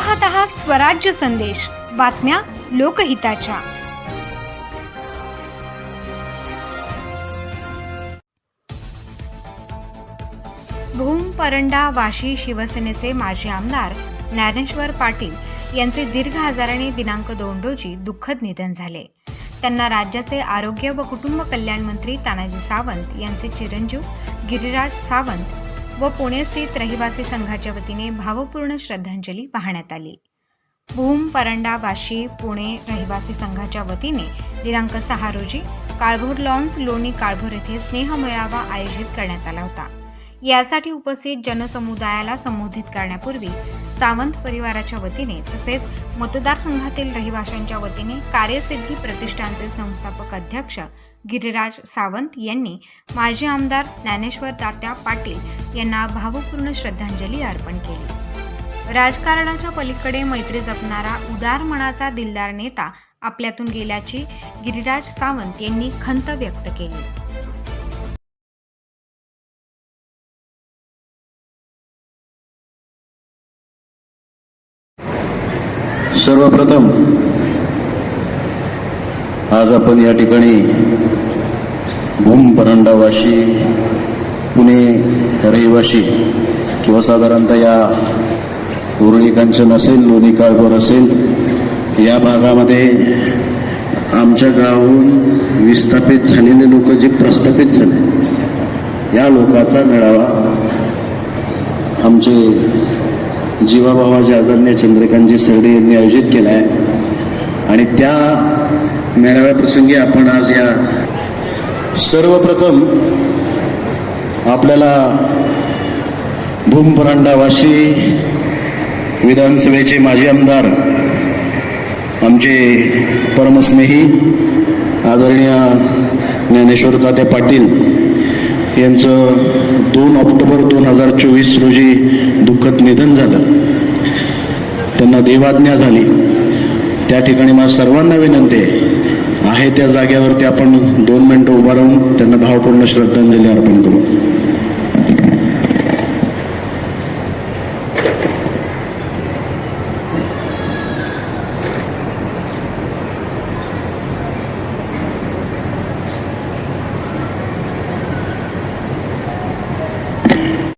पाहत आहात स्वराज्य संदेश, बातम्या लोकहिताच्या। भूम परंडा वाशी शिवसेनेचे माजी आमदार ज्ञानेश्वर पाटील यांचे दीर्घ आजाराने दिनांक 2 रोजी दुःखद निधन झाले। त्यांना राज्याचे आरोग्य व कुटुंब कल्याण मंत्री तानाजी सावंत यांचे चिरंजीव गिरीराज सावंत व पुणे स्थित रहिवासी संघाच्या वतीने भावपूर्ण श्रद्धांजली वाहण्यात आली। भूम परंडा वाशी पुणे रहिवासी संघाच्या वतीने दिनांक 6 रोजी काळभोर लॉन्स लोणी काळभोर येथे स्नेह मेळावा आयोजित करण्यात आला होता। यासाठी उपस्थित जनसमुदायाला संबोधित करण्यापूर्वी सावंत परिवाराच्या वतीने तसेच मतदारसंघातील रहिवाशांच्या वतीने कार्यसिद्धी प्रतिष्ठानचे संस्थापक अध्यक्ष गिरीराज सावंत यांनी माजी आमदार ज्ञानेश्वर तात्या पाटील यांना भावपूर्ण श्रद्धांजली अर्पण केली। राजकारणाच्या पलीकडे मैत्री जपणारा उदार मनाचा दिलदार नेता आपल्यातून गेल्याची गिरीराज सावंत यांनी खंत व्यक्त केली। सर्वप्रथम आज आपण या ठिकाणी भूम परंडा वाशी पुणे रहिवाशी किंवा साधारणतः या उरळी कांचन असेल लोणी काळभोर असेल या भागामध्ये आमच्या गावाहून विस्थापित झालेले लोक जे प्रस्थापित झाले या लोकांचा मेळावा आमचे जीवाभावाचे आदरणीय चंद्रकांतजी सरडे यांनी आयोजित केला आहे आणि त्या मेळाव्याप्रसंगी आपण आज या सर्वप्रथम आपल्याला भूम परंडा वाशी विधानसभेचे माजी आमदार आमचे परमस्नेही आदरणीय ज्ञानेश्वर तात्या पाटील यांचं 2 ऑक्टोबर 2024 रोजी दुःखद निधन झालं। त्यांना देवाज्ञा झाली। त्या ठिकाणी मला सर्वांना विनंती आहे त्या जागेवरती आपण 2 मिनिटं उभा राहून त्यांना भावपूर्ण श्रद्धांजली अर्पण करू।